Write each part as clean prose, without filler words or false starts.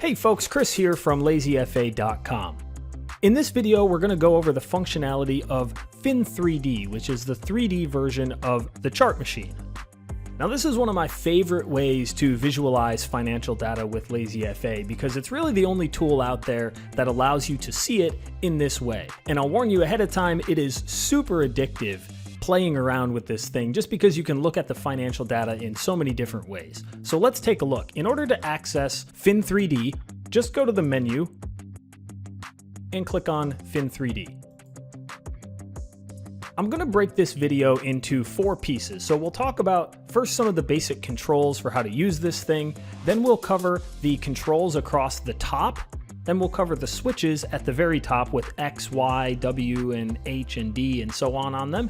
Hey folks, Chris here from LazyFA.com. In this video, we're going to go over the functionality of Fin3D, which is the 3D version of the chart machine. Now, this is one of my favorite ways to visualize financial data with LazyFA because it's really the only tool out there that allows you to see it in this way. And I'll warn you ahead of time, it is super addictive playing around with this thing just because you can look at the financial data in so many different ways. So let's take a look. In order to access Fin3D, just go to the menu and click on Fin3D. I'm going to break this video into 4 pieces. So we'll talk about first some of the basic controls for how to use this thing, then we'll cover the controls across the top, then we'll cover the switches at the very top with X, Y, W, and H and D and so on them.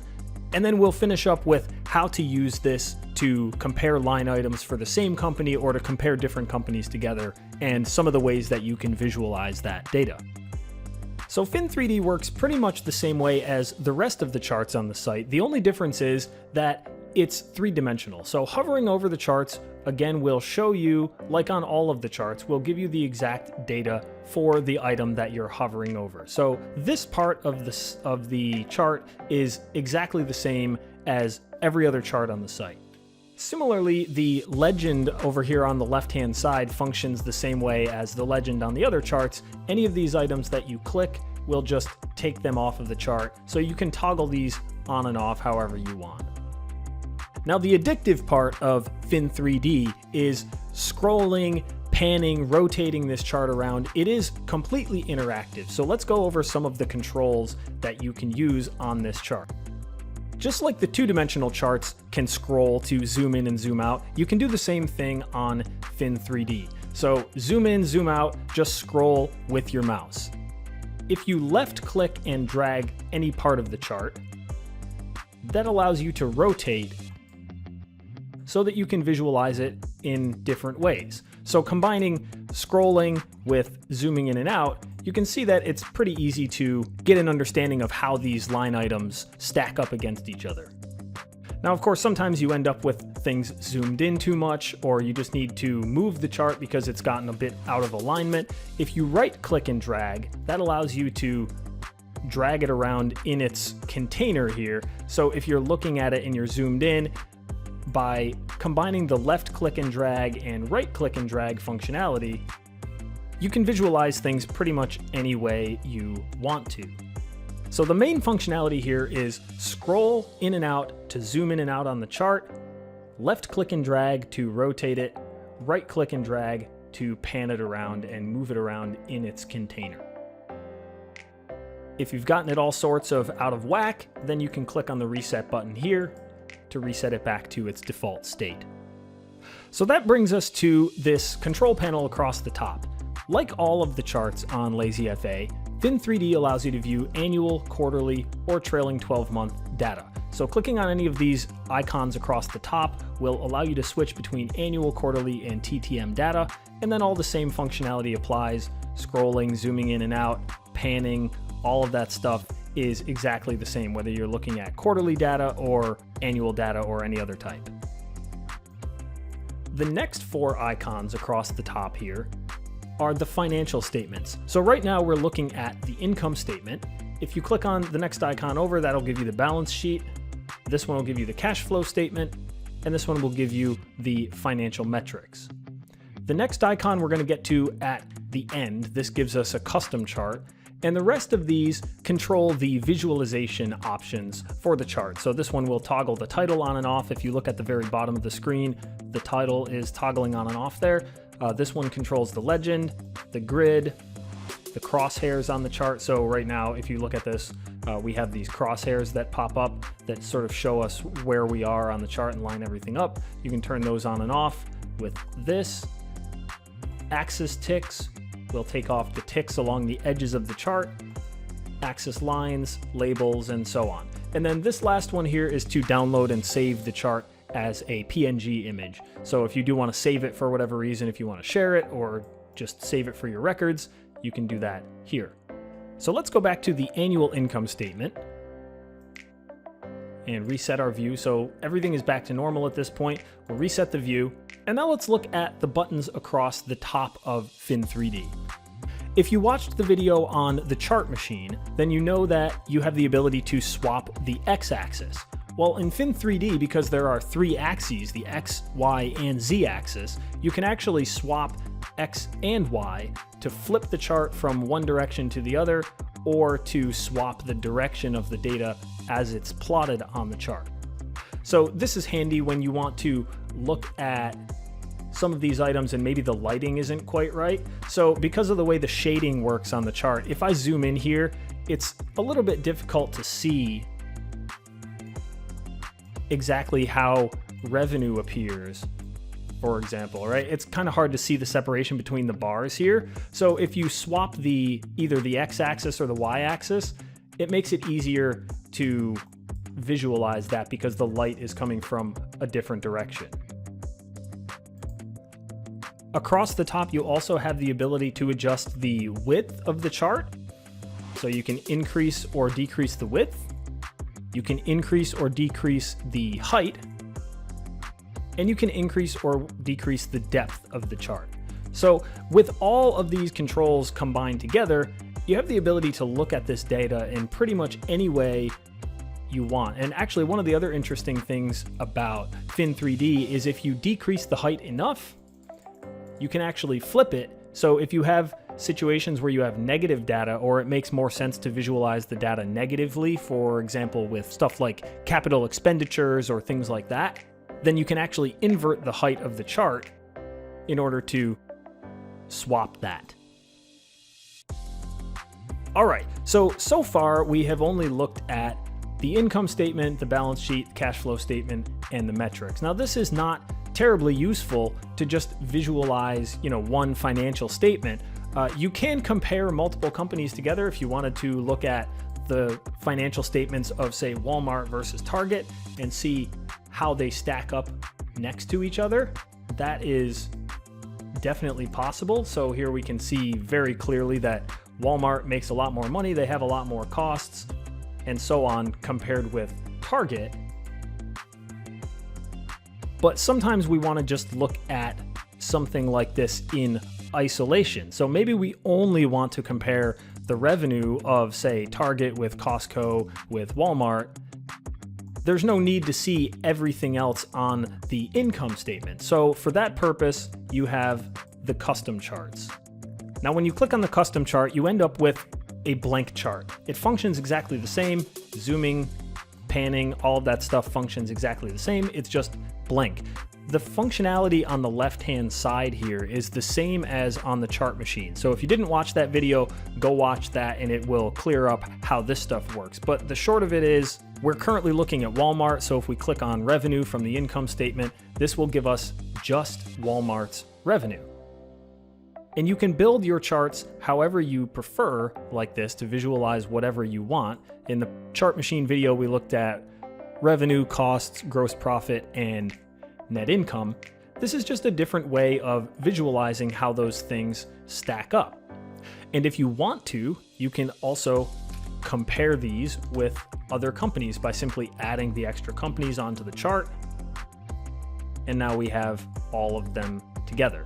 And then we'll finish up with how to use this to compare line items for the same company or to compare different companies together and some of the ways that you can visualize that data. So Fin3D works pretty much the same way as the rest of the charts on the site. The only difference is that it's 3-dimensional. So hovering over the charts, again, will show you, like on all of the charts, will give you the exact data for the item that you're hovering over. So this part of the chart is exactly the same as every other chart on the site. Similarly, the legend over here on the left-hand side functions the same way as the legend on the other charts. Any of these items that you click will just take them off of the chart, so you can toggle these on and off however you want. Now, the addictive part of Fin3D is scrolling, panning, rotating this chart around. It is completely interactive, so let's go over some of the controls that you can use on this chart. Just like the 2-dimensional charts can scroll to zoom in and zoom out, you can do the same thing on Fin3D. So zoom in, zoom out, just scroll with your mouse. If you left click and drag any part of the chart, that allows you to rotate so that you can visualize it in different ways. So combining scrolling with zooming in and out, you can see that it's pretty easy to get an understanding of how these line items stack up against each other. Now, of course, sometimes you end up with things zoomed in too much, or you just need to move the chart because it's gotten a bit out of alignment. If you right click and drag, that allows you to drag it around in its container here. So if you're looking at it and you're zoomed in, by combining the left click and drag and right click and drag functionality, you can visualize things pretty much any way you want to. So the main functionality here is scroll in and out to zoom in and out on the chart, left click and drag to rotate it, right click and drag to pan it around and move it around in its container. If you've gotten it all sorts of out of whack, then you can click on the reset button here to reset it back to its default state. So that brings us to this control panel across the top. Like all of the charts on LazyFA, Fin3D allows you to view annual, quarterly, or trailing 12-month data. So clicking on any of these icons across the top will allow you to switch between annual, quarterly, and TTM data, and then all the same functionality applies. Scrolling, zooming in and out, panning, all of that stuff is exactly the same, whether you're looking at quarterly data or annual data or any other type. The next 4 icons across the top here are the financial statements. So right now we're looking at the income statement. If you click on the next icon over, that'll give you the balance sheet. This one will give you the cash flow statement, and this one will give you the financial metrics. The next icon we're going to get to at the end. This gives us a custom chart. And the rest of these control the visualization options for the chart. So this one will toggle the title on and off. If you look at the very bottom of the screen, the title is toggling on and off there. This one controls the legend, the grid, the crosshairs on the chart. So right now, if you look at this, we have these crosshairs that pop up that sort of show us where we are on the chart and line everything up. You can turn those on and off with this. Axis ticks will take off the ticks along the edges of the chart, axis lines, labels, and so on. And then this last one here is to download and save the chart as a PNG image. So if you do want to save it for whatever reason, if you want to share it or just save it for your records, you can do that here. So let's go back to the annual income statement and reset our view. So everything is back to normal at this point. We'll reset the view. And now let's look at the buttons across the top of Fin3D. If you watched the video on the chart machine, then you know that you have the ability to swap the x-axis. Well, in Fin3D, because there are 3 axes, the X, Y, and Z axis, you can actually swap X and Y to flip the chart from one direction to the other, or to swap the direction of the data as it's plotted on the chart. So this is handy when you want to look at some of these items and maybe the lighting isn't quite right. So because of the way the shading works on the chart, if I zoom in here, it's a little bit difficult to see exactly how revenue appears, for example, right? It's kind of hard to see the separation between the bars here. So if you swap either the x-axis or the y-axis, it makes it easier to visualize that because the light is coming from a different direction. Across the top, you also have the ability to adjust the width of the chart. So you can increase or decrease the width. You can increase or decrease the height. And you can increase or decrease the depth of the chart. So with all of these controls combined together, you have the ability to look at this data in pretty much any way you want. And actually, one of the other interesting things about Fin3D is if you decrease the height enough, you can actually flip it. So if you have situations where you have negative data, or it makes more sense to visualize the data negatively, for example, with stuff like capital expenditures or things like that, then you can actually invert the height of the chart in order to swap that. All right, so far we have only looked at the income statement, the balance sheet, cash flow statement, and the metrics. Now this is not terribly useful to just visualize, one financial statement. You can compare multiple companies together if you wanted to look at the financial statements of, say, Walmart versus Target and see how they stack up next to each other. That is definitely possible. So here we can see very clearly that Walmart makes a lot more money, they have a lot more costs, and so on, compared with Target. But sometimes we want to just look at something like this in isolation. So maybe we only want to compare the revenue of, say, Target with Costco with Walmart. There's no need to see everything else on the income statement. So for that purpose, you have the custom charts. Now, when you click on the custom chart, you end up with a blank chart. It functions exactly the same. Zooming, panning, all of that stuff functions exactly the same. It's just blank. The functionality on the left-hand side here is the same as on the chart machine. So if you didn't watch that video, go watch that and it will clear up how this stuff works. But the short of it is, we're currently looking at Walmart. So if we click on revenue from the income statement, this will give us just Walmart's revenue. And you can build your charts however you prefer, like this, to visualize whatever you want. In the chart machine video, we looked at revenue, costs, gross profit, and net income. This is just a different way of visualizing how those things stack up. And if you want to, you can also compare these with other companies by simply adding the extra companies onto the chart. And now we have all of them together.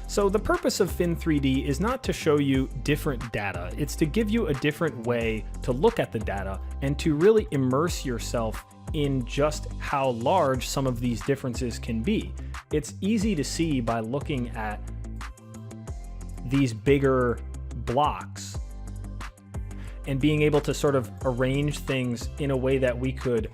So the purpose of Fin3D is not to show you different data, it's to give you a different way to look at the data and to really immerse yourself in just how large some of these differences can be. It's easy to see by looking at these bigger blocks and being able to sort of arrange things in a way that we could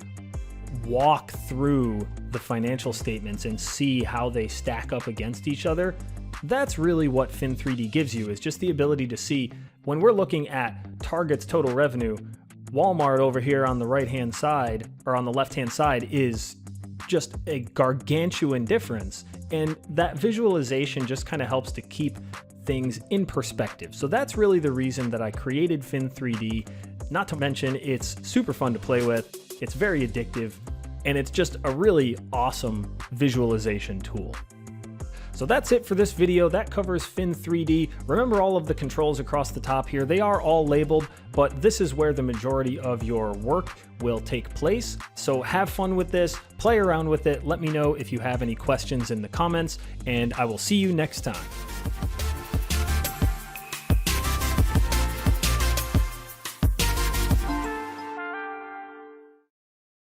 walk through the financial statements and see how they stack up against each other. That's really what Fin3D gives you, is just the ability to see when we're looking at Target's total revenue, Walmart over here on the right-hand side, or on the left-hand side, is just a gargantuan difference. And that visualization just kind of helps to keep things in perspective. So that's really the reason that I created Fin3D. Not to mention, it's super fun to play with, it's very addictive, and it's just a really awesome visualization tool. So that's it for this video. That covers Fin3D. Remember all of the controls across the top here. They are all labeled, but this is where the majority of your work will take place. So have fun with this, play around with it. Let me know if you have any questions in the comments, and I will see you next time.